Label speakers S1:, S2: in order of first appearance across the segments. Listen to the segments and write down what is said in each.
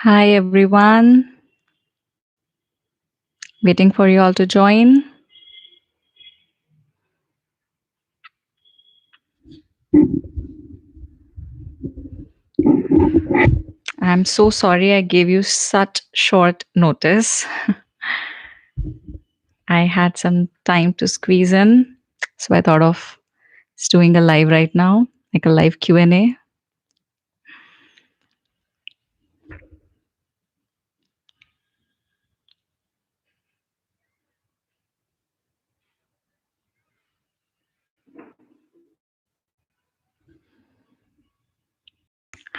S1: Hi everyone, waiting for you all to join. I'm so sorry I gave you such short notice. I had some time to squeeze in, so I thought of just doing a live right now, like a live Q&A.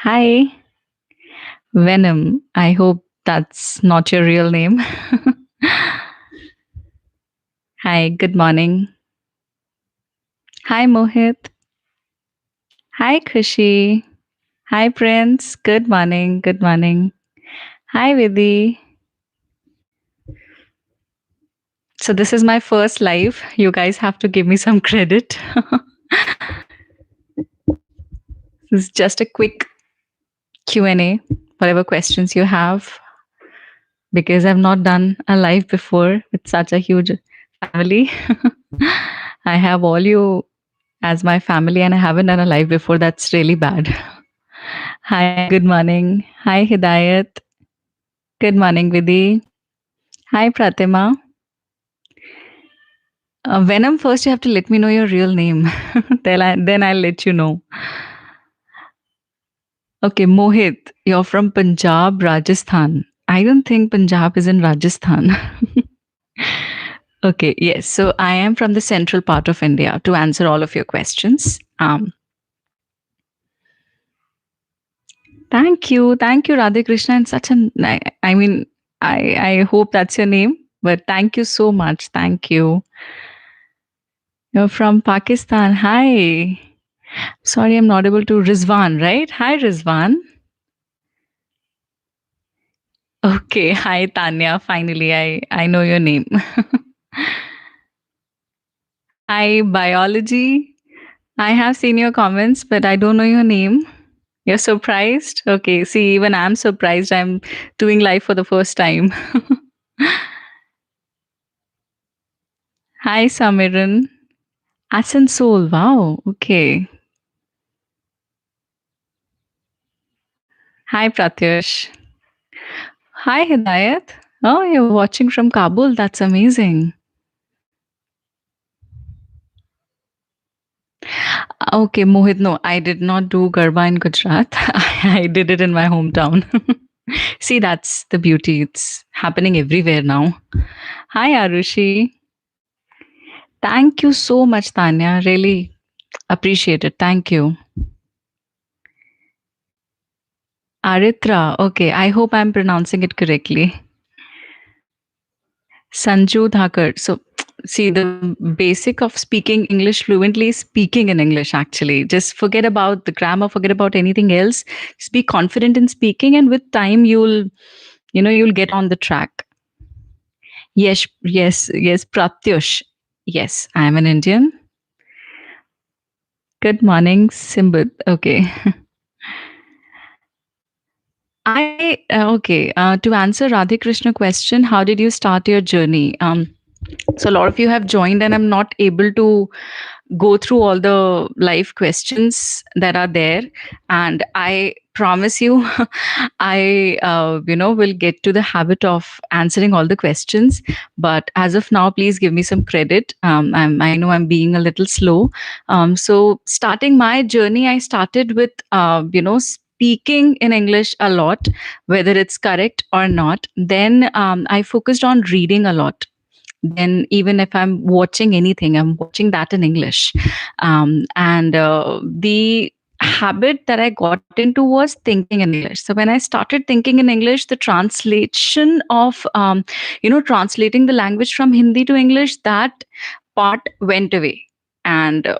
S1: Hi, Venom. I hope that's not your real name. Hi, good morning. Hi, Mohit. Hi, Kushi. Hi, Prince. Good morning. Good morning. Hi, Vidhi. So this is my first live. You guys have to give me some credit. This is just a quick Q&A, whatever questions you have, because I've not done a live before with such a huge family. I have all you as my family and I haven't done a live before. That's really bad. Hi, good morning. Hi, Hidayat. Good morning, Vidhi. Hi, Pratima. Venom, first you have to let me know your real name. then I'll let you know. Okay, Mohit, you're from Punjab, Rajasthan. I don't think Punjab is in Rajasthan. Okay, yes. So I am from the central part of India to answer all of your questions. Thank you, Radhe Krishna. And such an, I mean, I hope that's your name, but thank you so much. Thank you. You're from Pakistan. Hi. Sorry, I'm not able to. Rizwan, right? Hi, Rizwan. Okay. Hi, Tanya. Finally, I know your name. Hi, biology. I have seen your comments, but I don't know your name. You're surprised? Okay, see, even I'm surprised. I'm doing live for the first time. Hi, Samiran. Asansol. Wow. Okay. Hi, Pratyush. Hi, Hidayat. Oh, you're watching from Kabul. That's amazing. Okay, Mohit, no, I did not do Garba in Gujarat. I did it in my hometown. See, that's the beauty. It's happening everywhere now. Hi, Arushi. Thank you so much, Tanya. Really appreciate it. Thank you. Aritra. Okay, I hope I'm pronouncing it correctly. Sanju Dhakar. So, see, the basic of speaking English fluently is speaking in English, actually. Just forget about the grammar, forget about anything else. Just be confident in speaking, and with time, you'll get on the track. Yes, Pratyush. Yes, I am an Indian. Good morning, Simbad. Okay. To answer Radhe Krishna question, how did you start your journey? So a lot of you have joined, and I'm not able to go through all the live questions that are there. And I promise you, I will get to the habit of answering all the questions. But as of now, please give me some credit. I know I'm being a little slow. So starting my journey, I started with, speaking in English a lot, whether it's correct or not. Then I focused on reading a lot. Then even if I'm watching anything, I'm watching that in English. And the habit that I got into was thinking in English. So when I started thinking in English, the translation of translating the language from Hindi to English, that part went away. And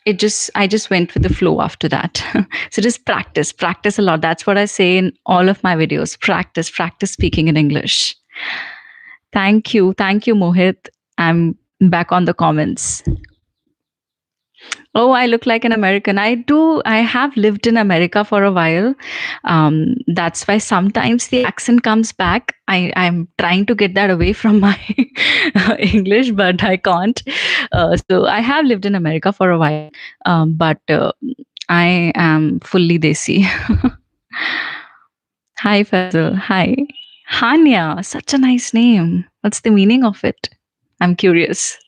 S1: I just went with the flow after that. So just practice a lot. That's what I say in all of my videos. Practice speaking in English. Thank you, Mohit. I'm back on the comments. Oh, I look like an American. I do. I have lived in America for a while. That's why sometimes the accent comes back. I'm trying to get that away from my English, but I can't. So I have lived in America for a while, but I am fully Desi. Hi, Fazil. Hi. Hanya, such a nice name. What's the meaning of it? I'm curious.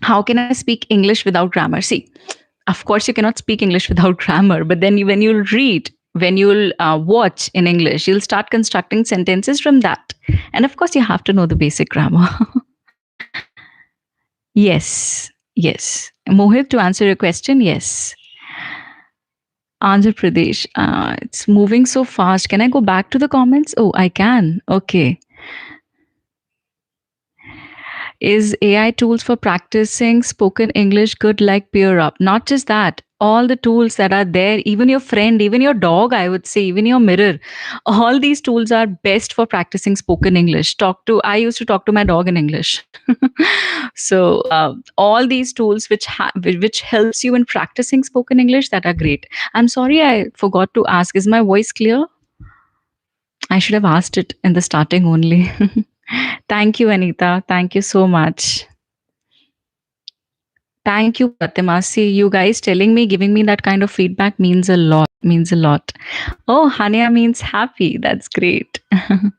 S1: How can I speak English without grammar? See, of course, you cannot speak English without grammar, but then when you'll read, when you'll watch in English, you'll start constructing sentences from that. And of course, you have to know the basic grammar. Yes, yes. Mohit, to answer your question, yes. Andhra Pradesh. It's moving so fast. Can I go back to the comments? Oh, I can. Okay. Is AI tools for practicing spoken English good like Peer Up? Not just that, all the tools that are there, even your friend, even your dog, I would say, even your mirror, all these tools are best for practicing spoken English. I used to talk to my dog in English. So all these tools which helps you in practicing spoken English, that are great. I'm sorry, I forgot to ask. Is my voice clear? I should have asked it in the starting only. Thank you, Anita. Thank you so much. Thank you, Pratima. See, you guys telling me, giving me that kind of feedback means a lot. Means a lot. Oh, Hania means happy. That's great. I'm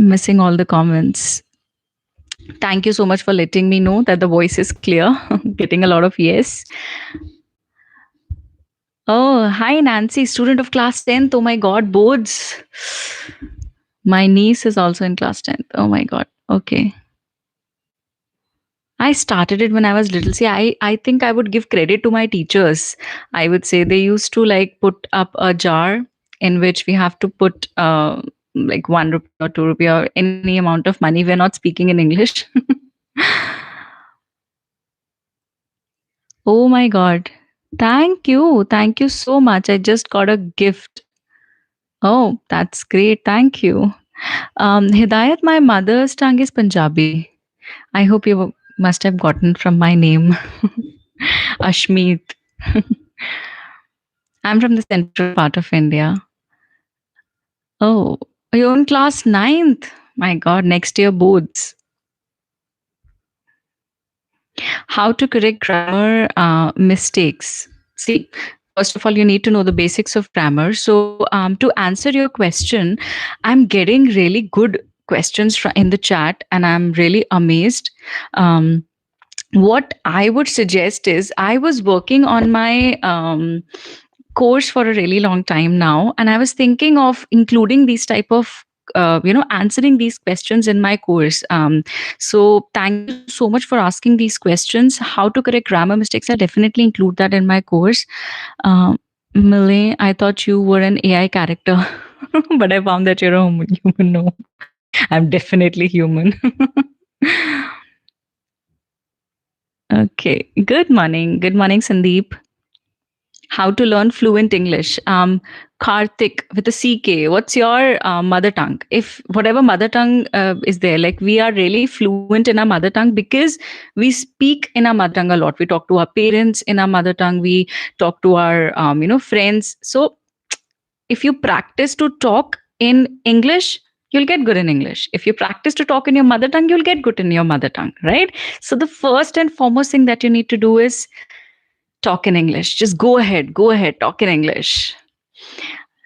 S1: missing all the comments. Thank you so much for letting me know that the voice is clear. Getting a lot of yes. Oh, hi, Nancy, student of class 10th. Oh my God, boards. My niece is also in class 10th. Oh my God. Okay. I started it when I was little. See, I think I would give credit to my teachers. I would say they used to like put up a jar in which we have to put like 1 rupee or 2 rupee or any amount of money. We're not speaking in English. Oh my God. Thank you. Thank you so much. I just got a gift. Oh, that's great. Thank you. Hidayat, my mother's tongue is Punjabi. I hope you must have gotten from my name, Ashmeet. I'm from the central part of India. Oh, you're in class ninth. My God, next year boards. How to correct grammar mistakes? See, first of all, you need to know the basics of grammar. So, to answer your question, I'm getting really good questions in the chat, and I'm really amazed. Um, what I would suggest is I was working on my course for a really long time now, and I was thinking of including these type of answering these questions in my course. So thank you so much for asking these questions. How to correct grammar mistakes, I definitely include that in my course. Millie, I thought you were an AI character, but I found that you're a human. No, I'm definitely human. Okay. Good morning. Good morning, Sandeep. How to learn fluent English. Karthik with a CK. What's your mother tongue? If whatever mother tongue is there, like we are really fluent in our mother tongue because we speak in our mother tongue a lot. We talk to our parents in our mother tongue. We talk to our friends. So if you practice to talk in English, you'll get good in English. If you practice to talk in your mother tongue, you'll get good in your mother tongue, right? So the first and foremost thing that you need to do is talk in English. Just go ahead, talk in English.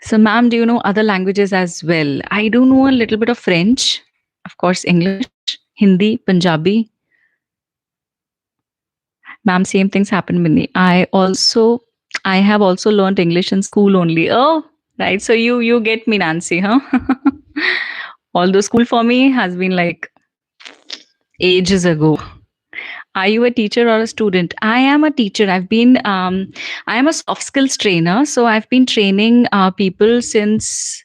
S1: So, ma'am, do you know other languages as well? I do know a little bit of French, of course, English, Hindi, Punjabi. Ma'am, same things happen with me. I have also learned English in school only. Oh, right. So you get me, Nancy, huh? Although school for me has been like ages ago. Are you a teacher or a student? I am a teacher. I am a soft skills trainer. So I've been training people since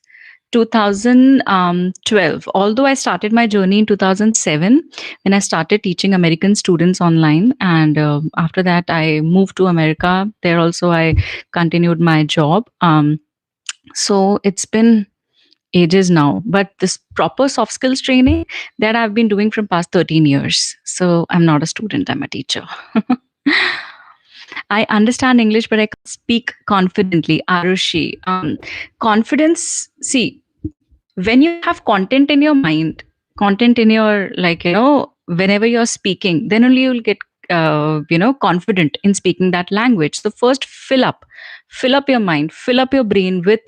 S1: 2012. Although I started my journey in 2007 when I started teaching American students online. And after that, I moved to America. There also, I continued my job. So it's been ages now, but this proper soft skills training that I've been doing from past 13 years. So I'm not a student, I'm a teacher. I understand English, but I can't speak confidently. Arushi. Confidence, see, when you have content in your mind, content in your, like, whenever you're speaking, then only you'll get, confident in speaking that language. So first fill up your mind, fill up your brain with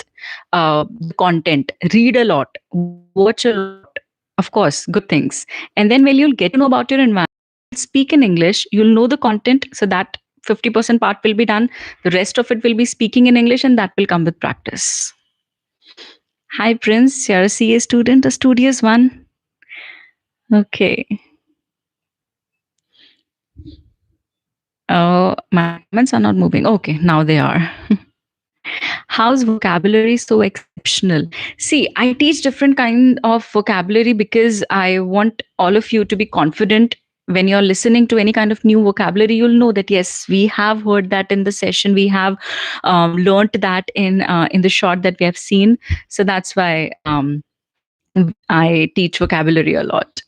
S1: the content, read a lot, watch a lot, of course, good things. And then when you'll get to know about your environment, speak in English, you'll know the content. So that 50% part will be done. The rest of it will be speaking in English, and that will come with practice. Hi, Prince. You're a CA student, a studious one. Okay. Oh, my comments are not moving. Okay, now they are. How's vocabulary so exceptional? See, I teach different kind of vocabulary because I want all of you to be confident. When you're listening to any kind of new vocabulary, you'll know that yes, we have heard that in the session, we have learnt that in the short that we have seen. So that's why I teach vocabulary a lot.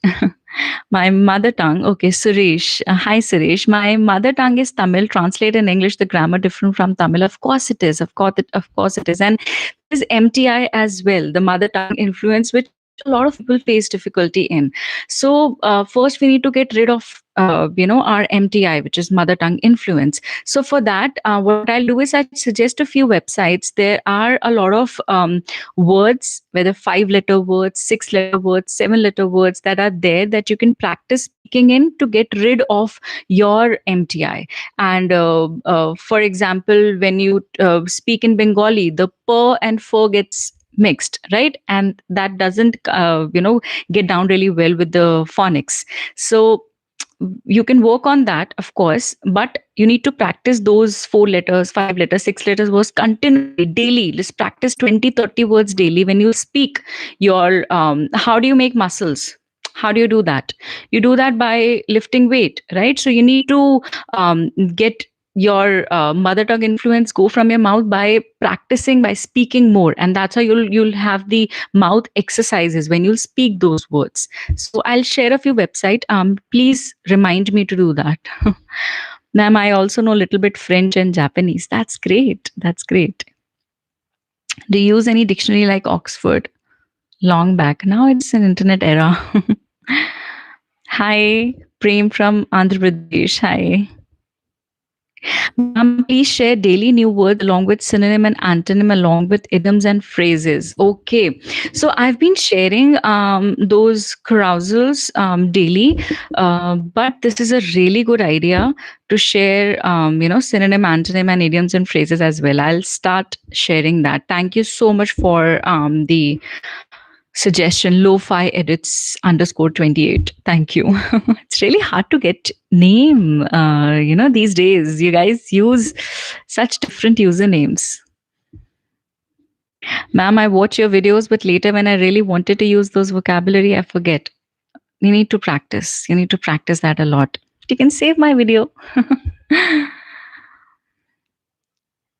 S1: My mother tongue, okay, Suresh. Hi, Suresh. My mother tongue is Tamil. Translate in English, the grammar different from Tamil. Of course it is. Of course it is. And there is MTI as well, the mother tongue influence, which a lot of people face difficulty in. So first, we need to get rid of our MTI, which is mother tongue influence. So for that, what I'll do is I suggest a few websites. There are a lot of words, whether 5-letter words, 6-letter words, 7-letter words that are there that you can practice speaking in to get rid of your MTI. And for example, when you speak in Bengali, the per and for gets mixed, right? And that doesn't get down really well with the phonics. So you can work on that, of course, but you need to practice those 4 letters, 5 letters, 6 letters words continually, daily. Let's practice 20, 30 words daily. When you speak, your how do you make muscles? How do you do that? You do that by lifting weight, right? So you need to get your mother tongue influence go from your mouth by practicing, by speaking more, and that's how you'll have the mouth exercises when you'll speak those words. So I'll share a few website. Please remind me to do that. Ma'am, I also know a little bit French and Japanese. That's great. That's great. Do you use any dictionary like Oxford? Long back. Now it's an internet era. Hi, Prem from Andhra Pradesh. Hi. Ma'am, please share daily new words along with synonym and antonym, along with idioms and phrases. Okay. So I've been sharing those carousels daily, but this is a really good idea to share, synonym, antonym, and idioms and phrases as well. I'll start sharing that. Thank you so much for the suggestion, lo-fi edits underscore 28. Thank you. It's really hard to get name, these days. You guys use such different usernames. Ma'am, I watch your videos, but later when I really wanted to use those vocabulary, I forget. You need to practice. You need to practice that a lot. You can save my video.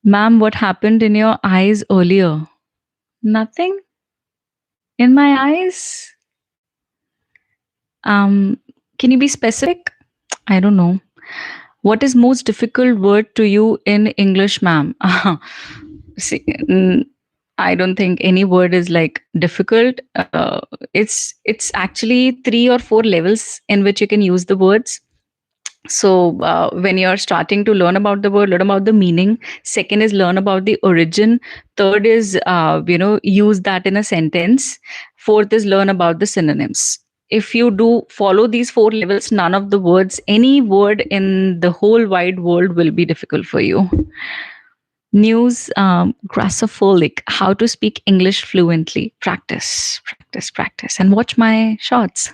S1: Ma'am, what happened in your eyes earlier? Nothing in my eyes. Can you be specific? I don't know. What is most difficult word to you in English, ma'am? See, I don't think any word is like difficult. It's actually 3 or 4 levels in which you can use the words. So when you're starting to learn about the word, learn about the meaning. Second is learn about the origin. Third is use that in a sentence. Fourth is learn about the synonyms. If you do follow these 4 levels, none of the words, any word in the whole wide world will be difficult for you. News Grassopholic, how to speak English fluently. Practice, practice, practice, and watch my shorts.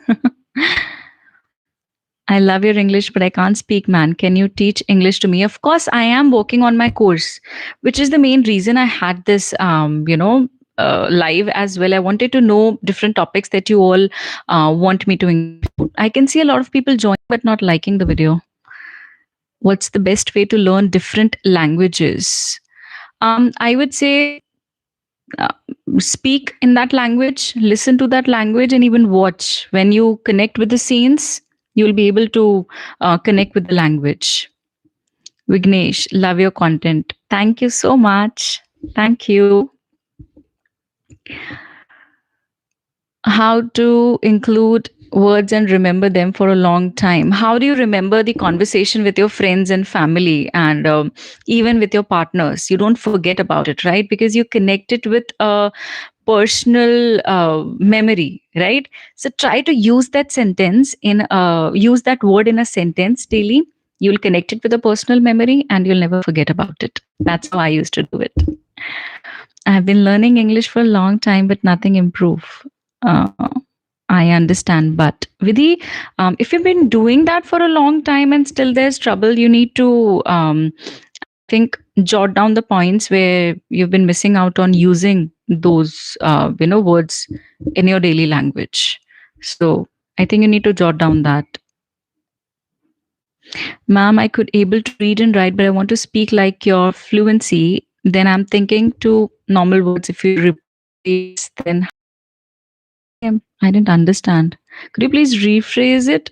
S1: I love your English, but I can't speak, man. Can you teach English to me? Of course, I am working on my course, which is the main reason I had this, live as well. I wanted to know different topics that you all want me to include. I can see a lot of people joining but not liking the video. What's the best way to learn different languages? I would say speak in that language, listen to that language, and even watch. When you connect with the scenes, you'll be able to connect with the language. Vignesh, love your content. Thank you so much. Thank you. How to include words and remember them for a long time? How do you remember the conversation with your friends and family, and even with your partners? You don't forget about it, right? Because you connect it with a personal memory, right? So try to use that sentence in use that word in a sentence daily. You'll connect it with a personal memory and you'll never forget about it. That's how I used to do it. I've been learning English for a long time, but nothing improve. Uh, I understand, but Vidhi, if you've been doing that for a long time and still there's trouble, you need to, think, jot down the points where you've been missing out on using those, words in your daily language. So I think you need to jot down that. Ma'am, I could able to read and write, but I want to speak like your fluency. Then I'm thinking to normal words. If you replace, then I didn't understand. Could you please rephrase it?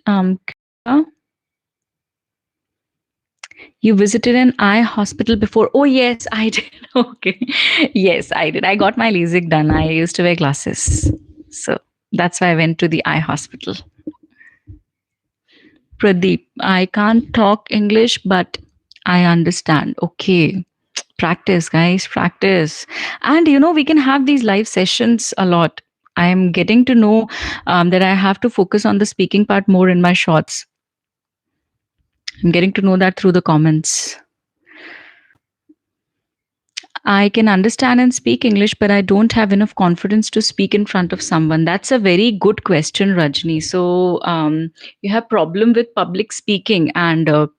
S1: You visited an eye hospital before. Oh yes, I did. Okay, yes, I did. I got my LASIK done. I used to wear glasses, so that's why I went to the eye hospital. Pradeep, I can't talk English, but I understand. Okay, practice, guys, practice. And we can have these live sessions a lot. I am getting to know that I have to focus on the speaking part more in my shorts. I'm getting to know that through the comments. I can understand and speak English, but I don't have enough confidence to speak in front of someone. That's a very good question, Rajni. So, you have problem with public speaking, and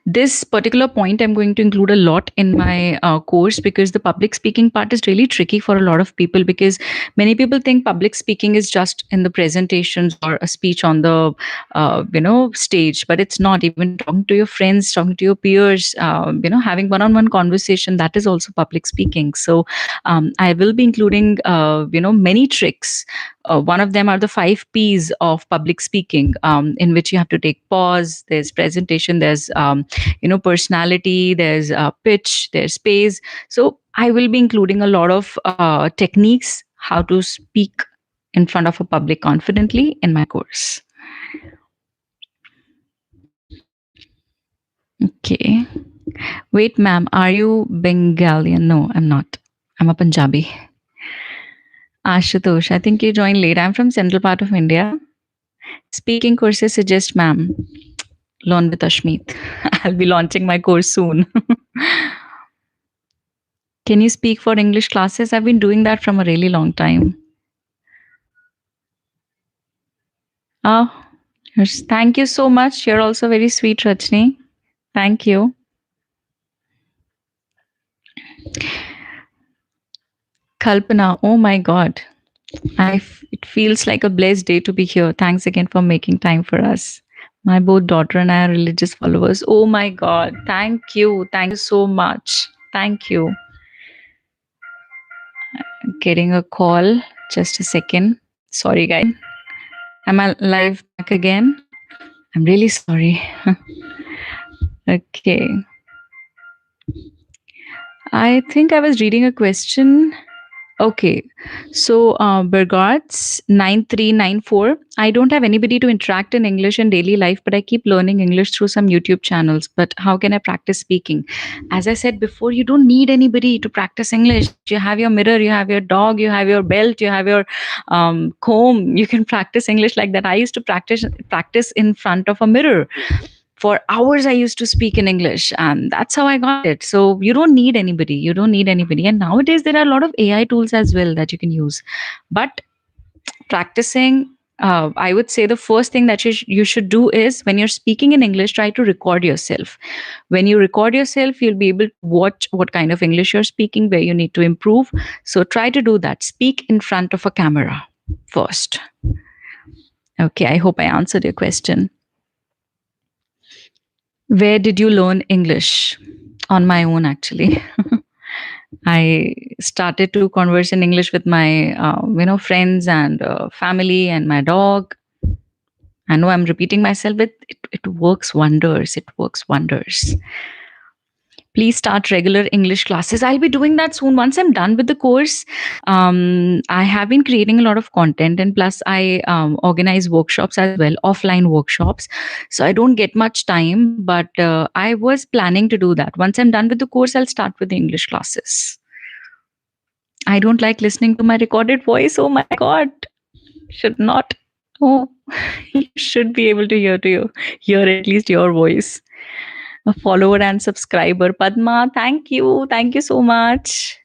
S1: this particular point I'm going to include a lot in my course, because the public speaking part is really tricky for a lot of people, because many people think public speaking is just in the presentations or a speech on the stage, but it's not. Even talking to your friends, talking to your peers, having one-on-one conversation, that is also public speaking. So I will be including many tricks. One of them are the 5 P's of public speaking, in which you have to take pause. There's presentation. There's personality. There's pitch. There's space. So I will be including a lot of techniques how to speak in front of a public confidently in my course. Okay. Wait, ma'am, are you Bengalian? No, I'm not. I'm a Punjabi. Ashutosh, I think you joined late. I'm from central part of India. Speaking courses suggest, ma'am. Learn with Ashmeet. I'll be launching my course soon. Can you speak for English classes? I've been doing that from a really long time. Oh, yes. Thank you so much. You're also very sweet, Rajni. Thank you. Kalpana, oh my God. It feels like a blessed day to be here. Thanks again for making time for us. My both daughter and I are religious followers. Oh my God. Thank you. Thank you so much. Thank you. Getting a call. Just a second. Sorry, guys. Am I live back again? I'm really sorry. Okay. I think I was reading a question. Okay. So, Bergards 9394. I don't have anybody to interact in English in daily life, but I keep learning English through some YouTube channels. But how can I practice speaking? As I said before, you don't need anybody to practice English. You have your mirror, you have your dog, you have your belt, you have your comb. You can practice English like that. I used to practice in front of a mirror for hours. I used to speak in English, and that's how I got it. So you don't need anybody. You don't need anybody. And nowadays there are a lot of AI tools as well that you can use. But practicing, I would say the first thing that you should do is, when you're speaking in English, try to record yourself. When you record yourself, you'll be able to watch what kind of English you're speaking, where you need to improve. So try to do that. Speak in front of a camera first. Okay, I hope I answered your question. Where did you learn English? On my own, actually. I started to converse in English with my, friends and family and my dog. I know I'm repeating myself, but it works wonders. It works wonders. Please start regular English classes. I'll be doing that soon. Once I'm done with the course, I have been creating a lot of content, and plus, I organize workshops as well, offline workshops. So I don't get much time, but I was planning to do that. Once I'm done with the course, I'll start with the English classes. I don't like listening to my recorded voice. Oh my God, should not. Oh, you should be able to hear at least your voice. A follower and subscriber. Padma, thank you. Thank you so much.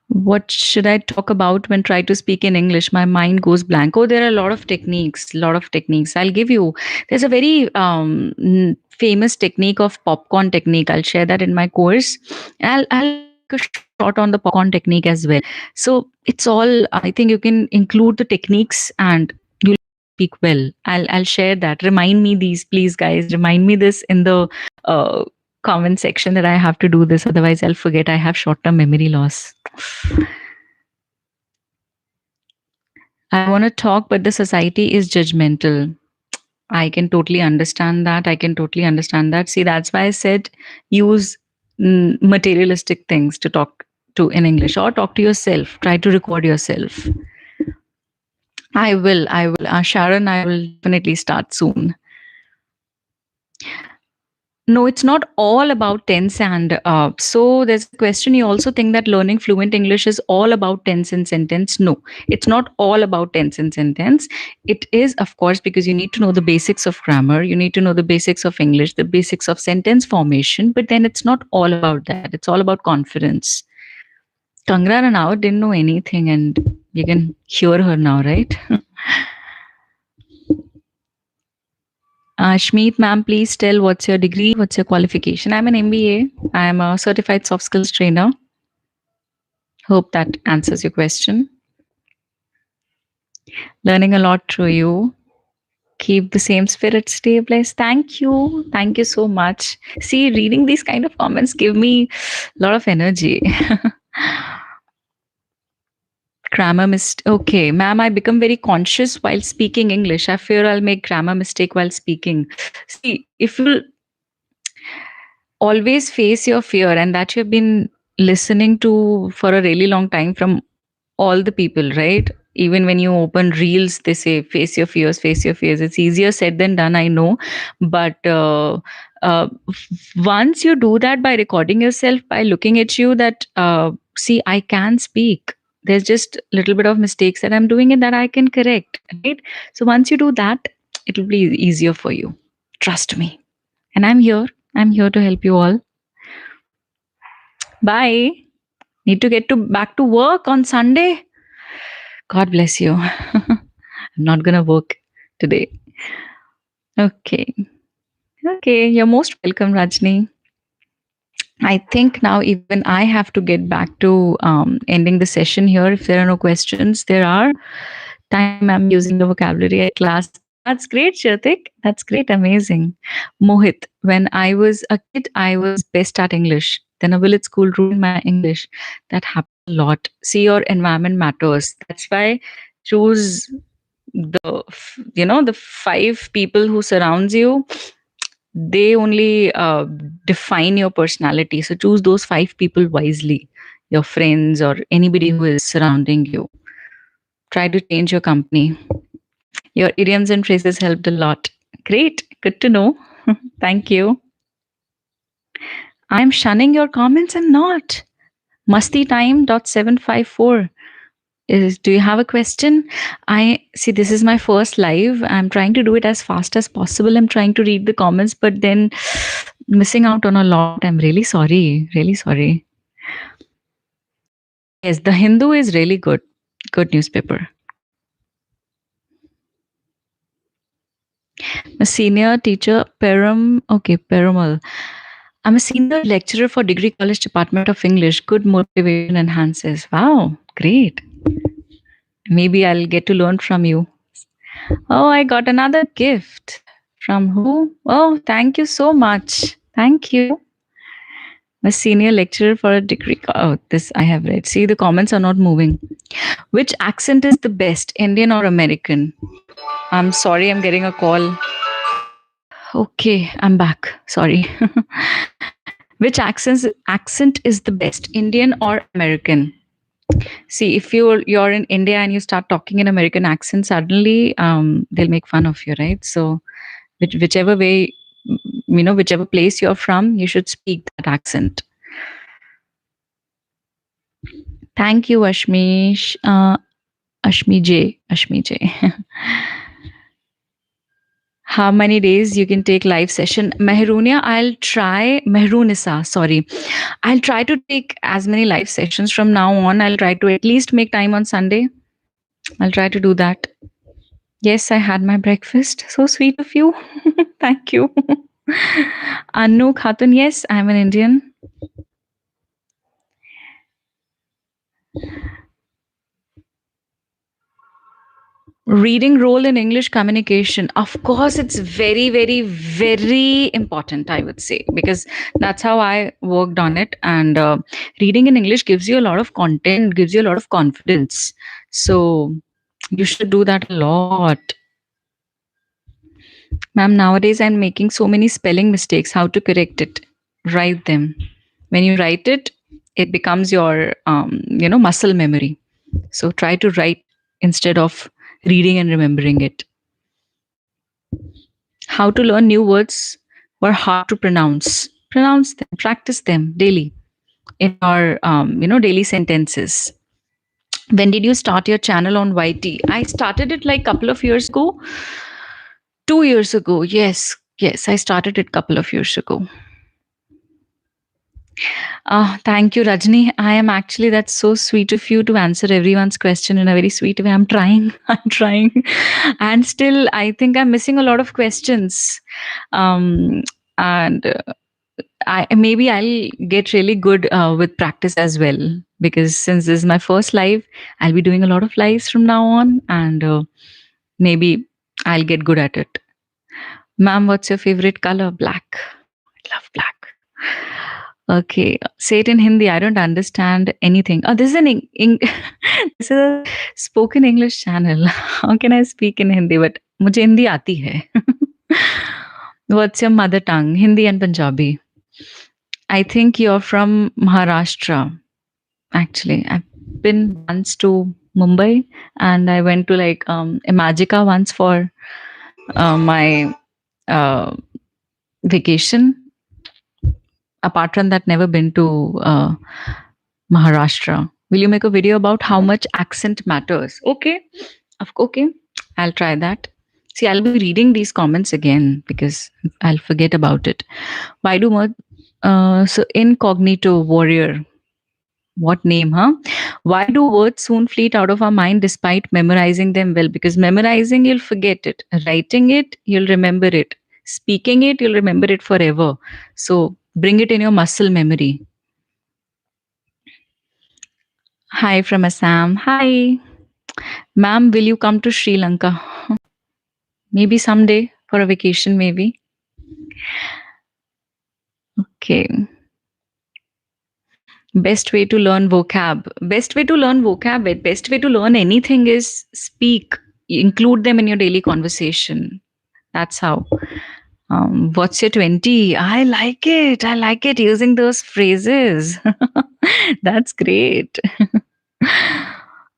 S1: What should I talk about when try to speak in English? My mind goes blank. Oh, there are a lot of techniques. Lot of techniques. I'll give you. There's a very famous technique of popcorn technique. I'll share that in my course. I'll make a short on the popcorn technique as well. So it's all. I think you can include the techniques and you'll speak well. I'll share that. Remind me these, please, guys. Remind me this in the uh, comment section that I have to do this. Otherwise, I'll forget. I have short term memory loss. I want to talk, but the society is judgmental. I can totally understand that. I can totally understand that. See, that's why I said use materialistic things to talk to in English or talk to yourself. Try to record yourself. I will. I will. Sharon, I will definitely start soon. No, it's not all about tense and so there's a question. You also think that learning fluent English is all about tense and sentence? No, it's not all about tense and sentence. It is, of course, because you need to know the basics of grammar, you need to know the basics of English, the basics of sentence formation. But then it's not all about that. It's all about confidence. Kangra now didn't know anything, and you can hear her now, right? Ashmeet, ma'am, please tell what's your degree, what's your qualification. I'm an MBA. I'm a certified soft skills trainer. Hope that answers your question. Learning a lot through you. Keep the same spirit, stay blessed. Thank you. Thank you so much. See, reading these kind of comments give me a lot of energy. Grammar mistake. Okay, ma'am, I become very conscious while speaking English. I fear I'll make grammar mistake while speaking. See, if you always face your fear and that you've been listening to for a really long time from all the people, right? Even when you open reels, they say face your fears, face your fears. It's easier said than done, I know. But once you do that by recording yourself, by looking at you, that see, I can speak. There's just a little bit of mistakes that I'm doing and that I can correct, right? So once you do that, it will be easier for you. Trust me. And I'm here. I'm here to help you all. Bye. Need to get to back to work on Sunday. God bless you. I'm not gonna work today. Okay. Okay. You're most welcome, Rajni. I think now even I have to get back to ending the session here. If there are no questions, there are. Time I'm using the vocabulary at class. That's great, Shatik. That's great. Amazing. Mohit, when I was a kid, I was best at English. Then a village school ruined my English. That happens a lot. See, your environment matters. That's why choose the five people who surrounds you. They only define your personality. So choose those five people wisely. Your friends or anybody who is surrounding you. Try to change your company. Your idioms and phrases helped a lot. Great. Good to know. Thank you. I'm shunning your comments and not. Musty time .754 is, do you have a question? I see, this is my first live. I'm trying to do it as fast as possible. I'm trying to read the comments, but then missing out on a lot. I'm really sorry. Really sorry. Yes, the Hindu is really good. Good newspaper. A senior teacher, Perumal. I'm a senior lecturer for Degree College Department of English. Good motivation enhances. Wow, great. Maybe I'll get to learn from you. Oh, I got another gift. From who? Oh, thank you so much. Thank you. A senior lecturer for a degree. Oh, this I have read. See, the comments are not moving. Which accent is the best, Indian or American? I'm sorry, I'm getting a call. Okay, I'm back. Sorry. Which accent is the best, Indian or American? See, if you're in India and you start talking in American accent, suddenly they'll make fun of you, right? So whichever way, whichever place you're from, you should speak that accent. Thank you, Ashmish. Ashmi J. How many days you can take live session? Mehrunia, I'll try. Mehrunisa, sorry. I'll try to take as many live sessions from now on. I'll try to at least make time on Sunday. I'll try to do that. Yes, I had my breakfast. So sweet of you. Thank you. Anu Khatun, yes, I'm an Indian. Reading role in English communication. Of course, it's very, very, very important, I would say, because that's how I worked on it. And reading in English gives you a lot of content, gives you a lot of confidence. So you should do that a lot. Ma'am, nowadays I'm making so many spelling mistakes. How to correct it? Write them. When you write it, it becomes your, muscle memory. So try to write instead of reading and remembering it. How to learn new words were hard to pronounce. Pronounce them, practice them daily in your, daily sentences. When did you start your channel on YT? I started it like couple of years ago. 2 years ago. Yes. Yes, I started it couple of years ago. Thank you, Rajni. I am actually, that's so sweet of you to answer everyone's question in a very sweet way. I'm trying, I'm trying. And still, I think I'm missing a lot of questions. And maybe I'll get really good with practice as well. Because since this is my first live, I'll be doing a lot of lives from now on. And maybe I'll get good at it. Ma'am, what's your favorite color? Black. I love black. Okay, say it in Hindi. I don't understand anything. Oh, this is this is a spoken English channel. How can I speak in Hindi? But मुझे हिंदी आती है. What's your mother tongue? Hindi and Punjabi. I think you're from Maharashtra. Actually, I've been once to Mumbai, and I went to like Imagika once for my uh, vacation. Apart from that, never been to Maharashtra. Will you make a video about how much accent matters? Okay. Okay. I'll try that. See, I'll be reading these comments again because I'll forget about it. Why do more? So, incognito warrior. What name, huh? Why do words soon fleet out of our mind despite memorizing them well? Because memorizing, you'll forget it. Writing it, you'll remember it. Speaking it, you'll remember it forever. So, bring it in your muscle memory. Hi from Assam. Hi. Ma'am, will you come to Sri Lanka? Maybe someday for a vacation, maybe. Okay. Best way to learn vocab. Best way to learn vocab. Best way to learn anything is speak. Include them in your daily conversation. That's how. What's your 20? I like it. I like it using those phrases. That's great.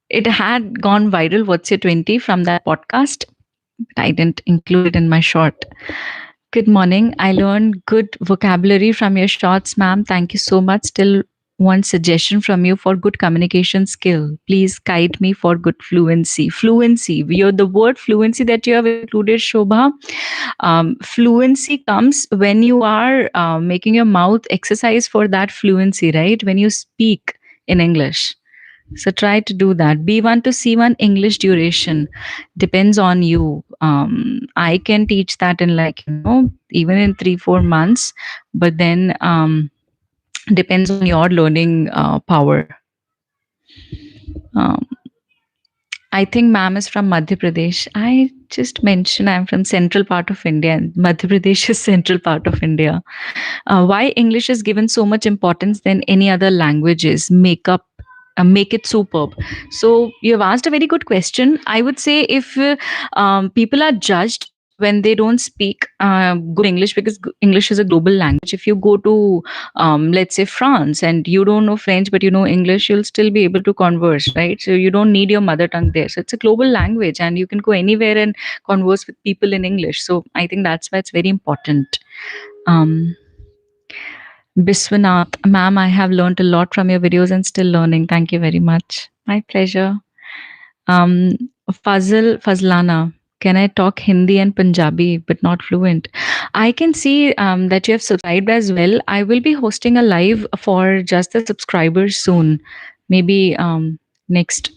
S1: It had gone viral. What's your 20 from that podcast? But I didn't include it in my short. Good morning. I learned good vocabulary from your shorts, ma'am. Thank you so much. Still one suggestion from you for good communication skill. Please guide me for good fluency. Fluency. The word fluency that you have included, Shobha. Fluency comes when you are making your mouth exercise for that fluency, right? When you speak in English. So try to do that. B1 to C1 English duration depends on you. I can teach that in even in 3-4 months, but then depends on your learning power. Um, I think ma'am is from Madhya Pradesh. I just mention I'm from central part of India, and Madhya Pradesh is central part of India. Why English is given so much importance than any other languages? Make it superb. So you have asked a very good question. I would say if people are judged when they don't speak good English, because English is a global language. If you go to let's say France and you don't know French but you know English, you'll still be able to converse, right? So you don't need your mother tongue there. So it's a global language and you can go anywhere and converse with people in English. So I think that's why it's very important. um, Biswanath, ma'am, I have learned a lot from your videos and still learning. Thank you very much. My pleasure. Um, Fazlana, can I talk Hindi and Punjabi but not fluent? I can see that you have subscribed as well. I will be hosting a live for just the subscribers soon, maybe next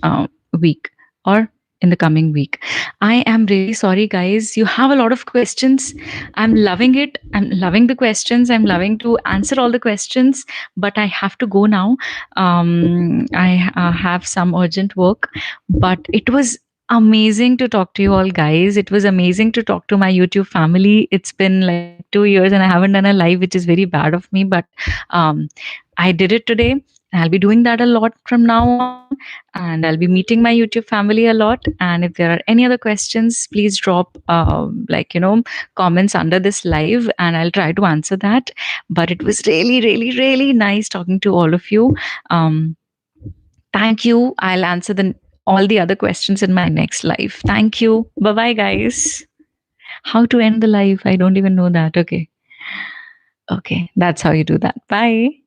S1: week or in the coming week. I am really sorry, guys. You have a lot of questions. I'm loving it. I'm loving the questions. I'm loving to answer all the questions, but I have to go now. I have some urgent work, but it was amazing to talk to you all, guys. It was amazing to talk to my YouTube family. It's been like 2 years and I haven't done a live, which is very bad of me, but um, I did it today. I'll be doing that a lot from now on, and I'll be meeting my YouTube family a lot. And if there are any other questions, please drop comments under this live, and I'll try to answer that. But it was really, really, really nice talking to all of you. Um, Thank you. I'll answer all the other questions in my next live. Thank you. Bye bye, guys. How to end the live? I don't even know that. Okay. Okay. That's how you do that. Bye.